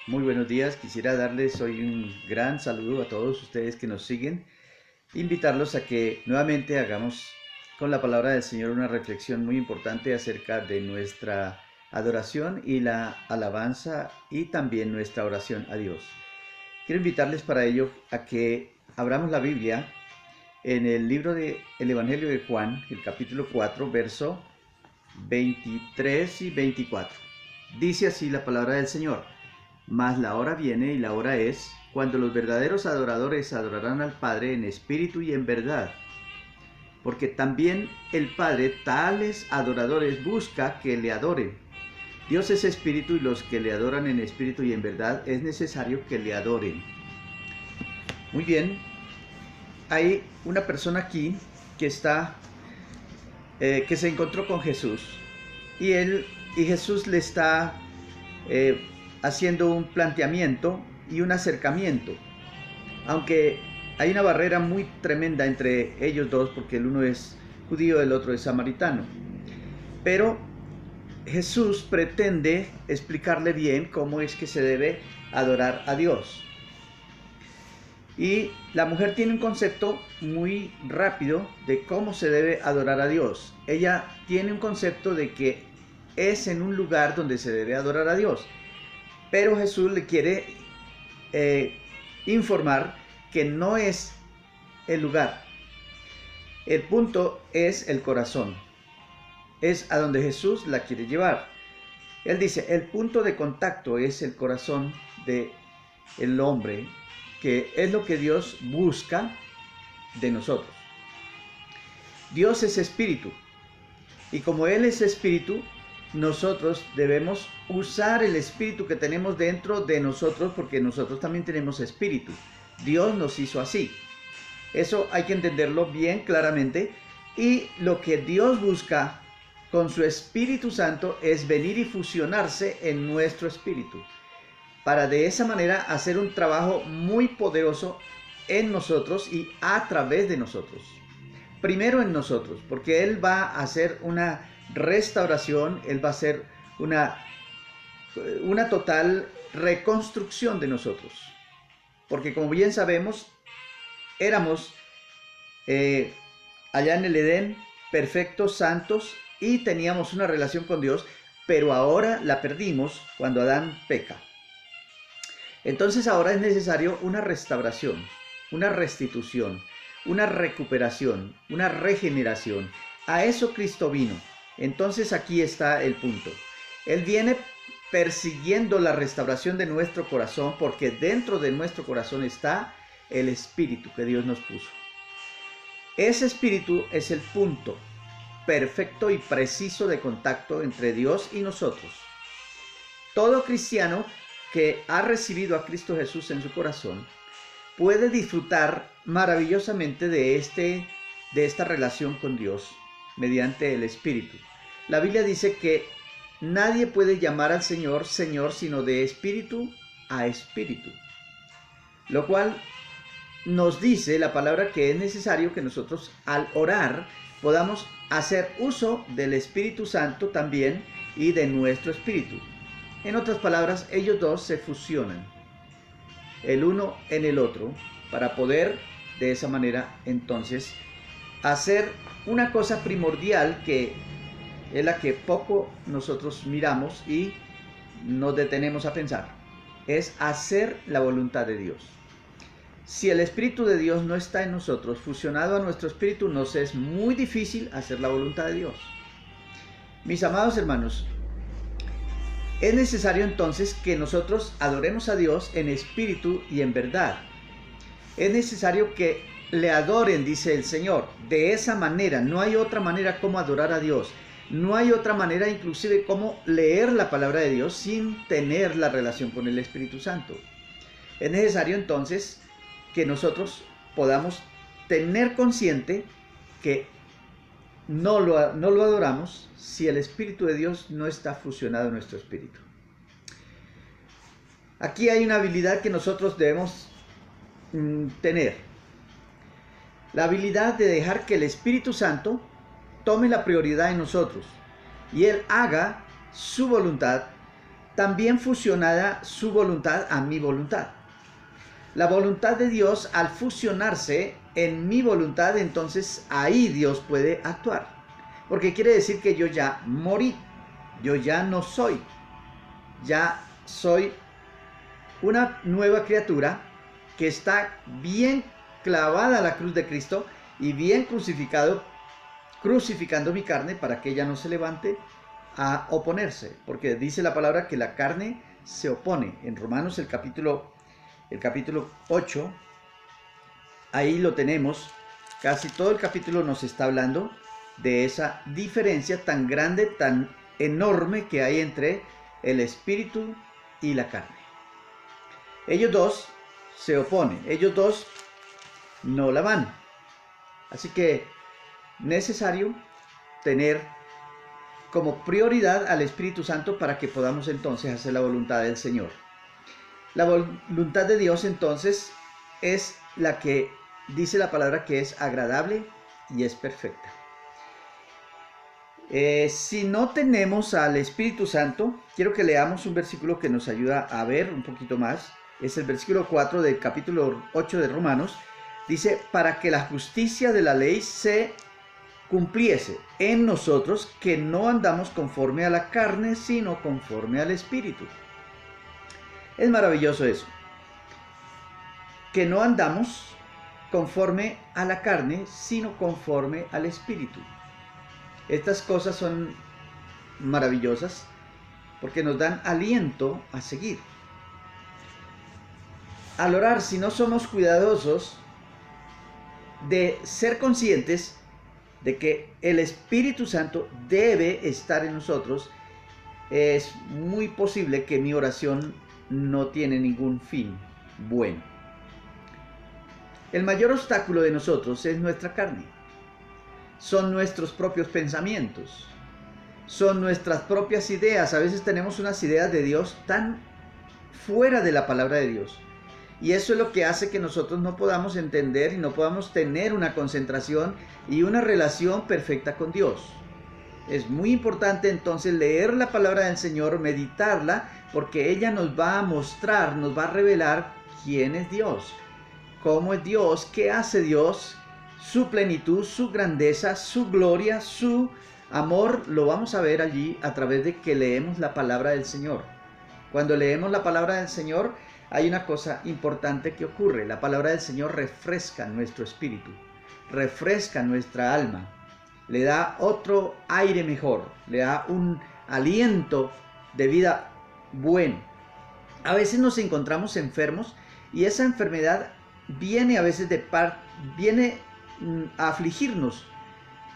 Muy buenos días, quisiera darles hoy un gran saludo a todos ustedes que nos siguen, invitarlos a que nuevamente hagamos con la palabra del Señor una reflexión muy importante acerca de nuestra adoración y la alabanza y también nuestra oración a Dios. Quiero invitarles para ello a que abramos la Biblia en el libro del Evangelio de Juan, el capítulo 4, verso 23 y 24. Dice así la palabra del Señor: Mas la hora viene y la hora es, cuando los verdaderos adoradores adorarán al Padre en espíritu y en verdad. Porque también el Padre tales adoradores busca que le adoren. Dios es espíritu y los que le adoran en espíritu y en verdad es necesario que le adoren. Muy bien, hay una persona aquí que que se encontró con Jesús y Jesús le está haciendo un planteamiento y un acercamiento, aunque hay una barrera muy tremenda entre ellos dos, porque el uno es judío, el otro es samaritano, pero Jesús pretende explicarle bien cómo es que se debe adorar a Dios. Y la mujer tiene un concepto muy rápido de cómo se debe adorar a Dios. Ella tiene un concepto de que es en un lugar donde se debe adorar a Dios. Pero Jesús le quiere informar que no es el lugar. El punto es el corazón. Es a donde Jesús la quiere llevar. Él dice, el punto de contacto es el corazón del hombre, que es lo que Dios busca de nosotros. Dios es espíritu. Y como Él es espíritu, nosotros debemos usar el espíritu que tenemos dentro de nosotros, porque nosotros también tenemos espíritu. Dios nos hizo así. Eso hay que entenderlo bien claramente. Y lo que Dios busca con su Espíritu Santo es venir y fusionarse en nuestro espíritu, para de esa manera hacer un trabajo muy poderoso en nosotros y a través de nosotros. Primero en nosotros, porque Él va a hacer una restauración, Él va a hacer una total reconstrucción de nosotros. Porque como bien sabemos, éramos allá en el Edén perfectos, santos, y teníamos una relación con Dios, pero ahora la perdimos cuando Adán peca. Entonces ahora es necesario una restauración, una restitución, una recuperación, una regeneración. A eso Cristo vino. Entonces aquí está el punto. Él viene persiguiendo la restauración de nuestro corazón, porque dentro de nuestro corazón está el espíritu que Dios nos puso. Ese espíritu es el punto perfecto y preciso de contacto entre Dios y nosotros. Todo cristiano que ha recibido a Cristo Jesús en su corazón puede disfrutar maravillosamente de esta relación con Dios mediante el Espíritu. La Biblia dice que nadie puede llamar al Señor Señor sino de espíritu a espíritu, lo cual nos dice la palabra que es necesario que nosotros al orar podamos hacer uso del Espíritu Santo también y de nuestro espíritu. En otras palabras, ellos dos se fusionan, el uno en el otro, para poder de esa manera entonces hacer una cosa primordial, que es la que poco nosotros miramos y nos detenemos a pensar: es hacer la voluntad de Dios. Si el Espíritu de Dios no está en nosotros, fusionado a nuestro espíritu, nos es muy difícil hacer la voluntad de Dios. Mis amados hermanos, es necesario entonces que nosotros adoremos a Dios en espíritu y en verdad. Es necesario que le adoren, dice el Señor, de esa manera. No hay otra manera como adorar a Dios. No hay otra manera inclusive como leer la palabra de Dios sin tener la relación con el Espíritu Santo. Es necesario entonces que nosotros podamos tener consciente que no lo adoramos si el Espíritu de Dios no está fusionado en nuestro espíritu. Aquí hay una habilidad que nosotros debemos tener. La habilidad de dejar que el Espíritu Santo tome la prioridad en nosotros y Él haga su voluntad también fusionada su voluntad a mi voluntad. La voluntad de Dios, al fusionarse en mi voluntad, entonces ahí Dios puede actuar. Porque quiere decir que yo ya morí, yo ya no soy, ya soy una nueva criatura que está bien clavada a la cruz de Cristo y bien crucificando mi carne para que ella no se levante a oponerse. Porque dice la palabra que la carne se opone. En Romanos el capítulo 8, ahí lo tenemos. Casi todo el capítulo nos está hablando de esa diferencia tan grande, tan enorme que hay entre el espíritu y la carne. Ellos dos se oponen, ellos dos no la van. Así que necesario tener como prioridad al Espíritu Santo para que podamos entonces hacer la voluntad del Señor. La voluntad de Dios entonces es la que dice la palabra que es agradable y es perfecta. Si no tenemos al Espíritu Santo, quiero que leamos un versículo que nos ayuda a ver un poquito más. Es el versículo 4 del capítulo 8 de Romanos. Dice, para que la justicia de la ley se cumpliese en nosotros, que no andamos conforme a la carne, sino conforme al Espíritu. Es maravilloso eso. Que no andamos conforme a la carne, sino conforme al Espíritu. Estas cosas son maravillosas porque nos dan aliento a seguir. Al orar, si no somos cuidadosos de ser conscientes de que el Espíritu Santo debe estar en nosotros, es muy posible que mi oración no tiene ningún fin bueno. El mayor obstáculo de nosotros es nuestra carne. Son nuestros propios pensamientos. Son nuestras propias ideas. A veces tenemos unas ideas de Dios tan fuera de la palabra de Dios. Y eso es lo que hace que nosotros no podamos entender y no podamos tener una concentración y una relación perfecta con Dios. Es muy importante entonces leer la palabra del Señor, meditarla, porque ella nos va a mostrar, nos va a revelar quién es Dios, cómo es Dios, qué hace Dios, su plenitud, su grandeza, su gloria, su amor. Lo vamos a ver allí a través de que leemos la palabra del Señor. Cuando leemos la palabra del Señor, hay una cosa importante que ocurre. La palabra del Señor refresca nuestro espíritu, refresca nuestra alma, le da otro aire mejor, le da un aliento de vida bueno. A veces nos encontramos enfermos y esa enfermedad viene a veces viene a afligirnos,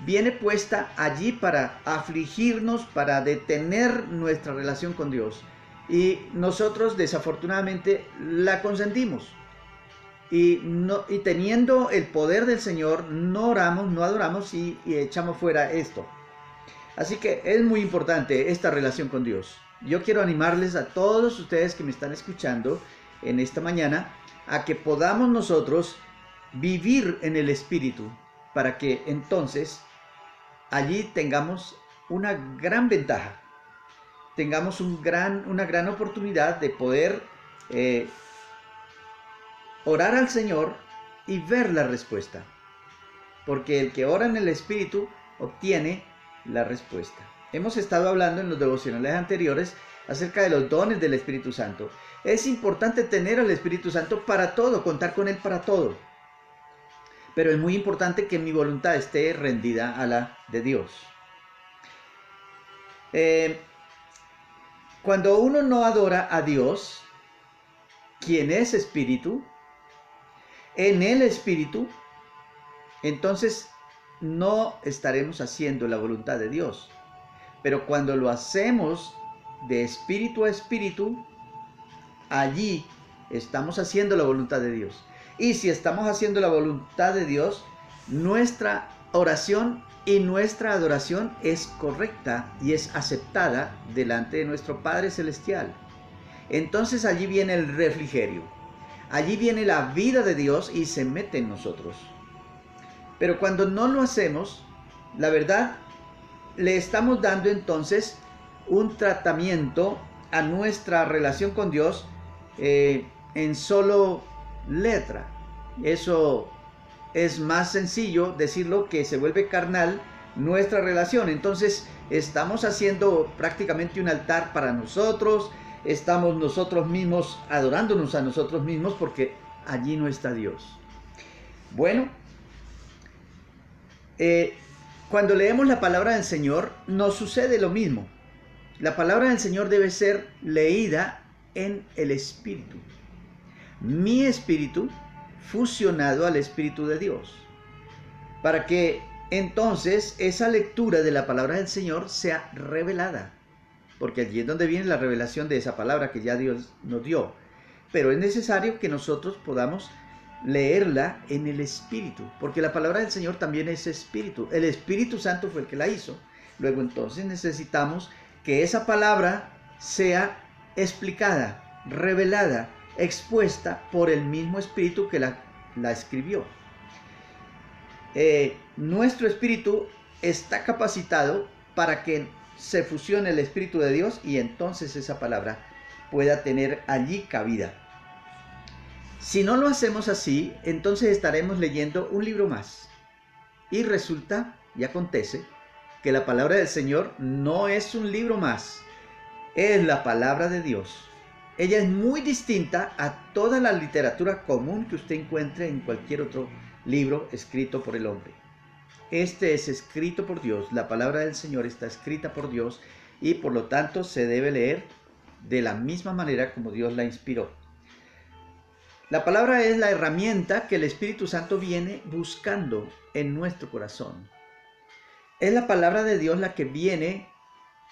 viene puesta allí para afligirnos, para detener nuestra relación con Dios. Y nosotros desafortunadamente la consentimos. Y teniendo el poder del Señor, no oramos, no adoramos y echamos fuera esto. Así que es muy importante esta relación con Dios. Yo quiero animarles a todos ustedes que me están escuchando en esta mañana a que podamos nosotros vivir en el Espíritu para que entonces allí tengamos una gran ventaja. Tengamos una gran oportunidad de poder orar al Señor y ver la respuesta. Porque el que ora en el Espíritu obtiene la respuesta. Hemos estado hablando en los devocionales anteriores acerca de los dones del Espíritu Santo. Es importante tener al Espíritu Santo para todo, contar con Él para todo. Pero es muy importante que mi voluntad esté rendida a la de Dios. Cuando uno no adora a Dios, quien es Espíritu, en el Espíritu, entonces no estaremos haciendo la voluntad de Dios. Pero cuando lo hacemos de espíritu a espíritu, allí estamos haciendo la voluntad de Dios. Y si estamos haciendo la voluntad de Dios, nuestra oración y nuestra adoración es correcta y es aceptada delante de nuestro Padre Celestial. Entonces allí viene el refrigerio. Allí viene la vida de Dios y se mete en nosotros. Pero cuando no lo hacemos, la verdad, le estamos dando entonces un tratamiento a nuestra relación con Dios en solo letra. Eso es más sencillo decirlo, que se vuelve carnal nuestra relación. Entonces estamos haciendo prácticamente un altar para nosotros, estamos nosotros mismos adorándonos a nosotros mismos, porque allí no está Dios. Bueno, cuando leemos la palabra del Señor nos sucede lo mismo. La palabra del Señor debe ser leída en el Espíritu. Mi espíritu fusionado al Espíritu de Dios, para que entonces esa lectura de la palabra del Señor sea revelada, porque allí es donde viene la revelación de esa palabra que ya Dios nos dio. Pero es necesario que nosotros podamos leerla en el Espíritu, porque la palabra del Señor también es Espíritu. El Espíritu Santo fue el que la hizo. Luego entonces necesitamos que esa palabra sea explicada, revelada, expuesta por el mismo Espíritu que la escribió. Nuestro espíritu está capacitado para que se fusione el Espíritu de Dios y entonces esa palabra pueda tener allí cabida. Si no lo hacemos así, entonces estaremos leyendo un libro más. Y resulta y acontece que la palabra del Señor no es un libro más, es la palabra de Dios. Ella es muy distinta a toda la literatura común que usted encuentre en cualquier otro libro escrito por el hombre. Este es escrito por Dios, la palabra del Señor está escrita por Dios y por lo tanto se debe leer de la misma manera como Dios la inspiró. La palabra es la herramienta que el Espíritu Santo viene buscando en nuestro corazón. Es la palabra de Dios la que viene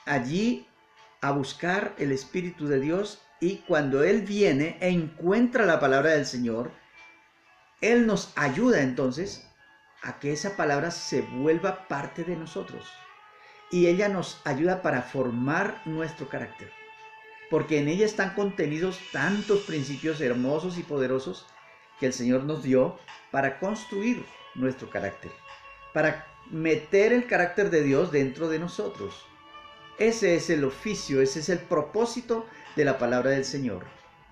allí a buscar el Espíritu de Dios, y cuando Él viene e encuentra la palabra del Señor, Él nos ayuda entonces a que esa palabra se vuelva parte de nosotros. Y ella nos ayuda para formar nuestro carácter, porque en ella están contenidos tantos principios hermosos y poderosos que el Señor nos dio para construir nuestro carácter, para meter el carácter de Dios dentro de nosotros. Ese es el oficio, ese es el propósito de la palabra del Señor,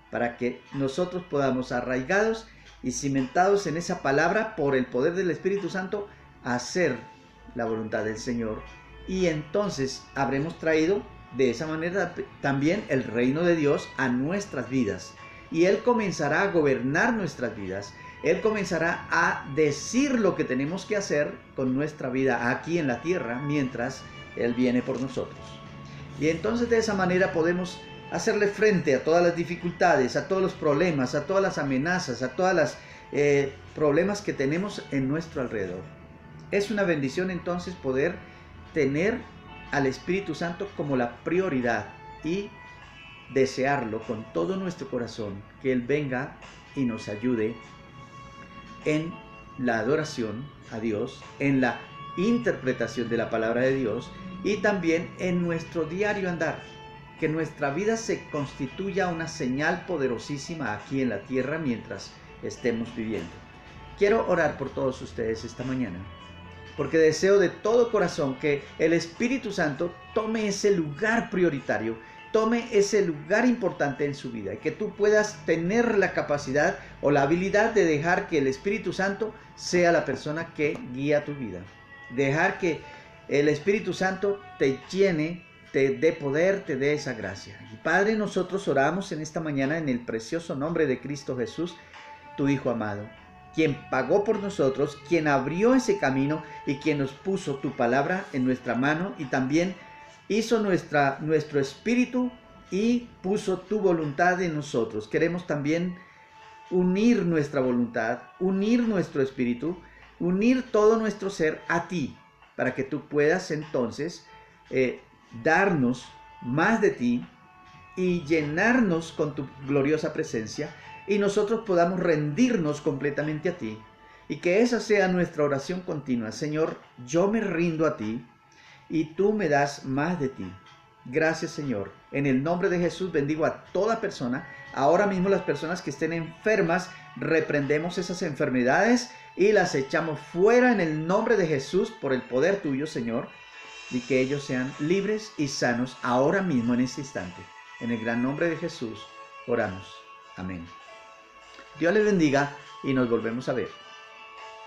para que nosotros podamos, arraigados y cimentados en esa palabra por el poder del Espíritu Santo, hacer la voluntad del Señor. Y entonces habremos traído de esa manera también el reino de Dios a nuestras vidas. Y Él comenzará a gobernar nuestras vidas. Él comenzará a decir lo que tenemos que hacer con nuestra vida aquí en la tierra, mientras Él viene por nosotros. Y entonces de esa manera podemos hacerle frente a todas las dificultades, a todos los problemas, a todas las amenazas, a todas las problemas que tenemos en nuestro alrededor. Es una bendición entonces poder tener al Espíritu Santo como la prioridad y desearlo con todo nuestro corazón, que Él venga y nos ayude en la adoración a Dios, en la interpretación de la palabra de Dios y también en nuestro diario andar. Que nuestra vida se constituya una señal poderosísima aquí en la tierra mientras estemos viviendo. Quiero orar por todos ustedes esta mañana, porque deseo de todo corazón que el Espíritu Santo tome ese lugar prioritario, tome ese lugar importante en su vida, y que tú puedas tener la capacidad o la habilidad de dejar que el Espíritu Santo sea la persona que guía tu vida. Dejar que el Espíritu Santo te llene, te dé poder, te dé esa gracia. Y Padre, nosotros oramos en esta mañana en el precioso nombre de Cristo Jesús, tu Hijo amado, quien pagó por nosotros, quien abrió ese camino y quien nos puso tu palabra en nuestra mano y también hizo nuestro espíritu y puso tu voluntad en nosotros. Queremos también unir nuestra voluntad, unir nuestro espíritu, unir todo nuestro ser a ti, para que tú puedas entonces darnos más de ti y llenarnos con tu gloriosa presencia, y nosotros podamos rendirnos completamente a ti, y que esa sea nuestra oración continua. Señor, yo me rindo a ti y tú me das más de ti. Gracias, Señor. En el nombre de Jesús bendigo a toda persona. Ahora mismo las personas que estén enfermas, reprendemos esas enfermedades y las echamos fuera en el nombre de Jesús por el poder tuyo, Señor, y que ellos sean libres y sanos ahora mismo en este instante. En el gran nombre de Jesús oramos. Amén. Dios les bendiga y nos volvemos a ver.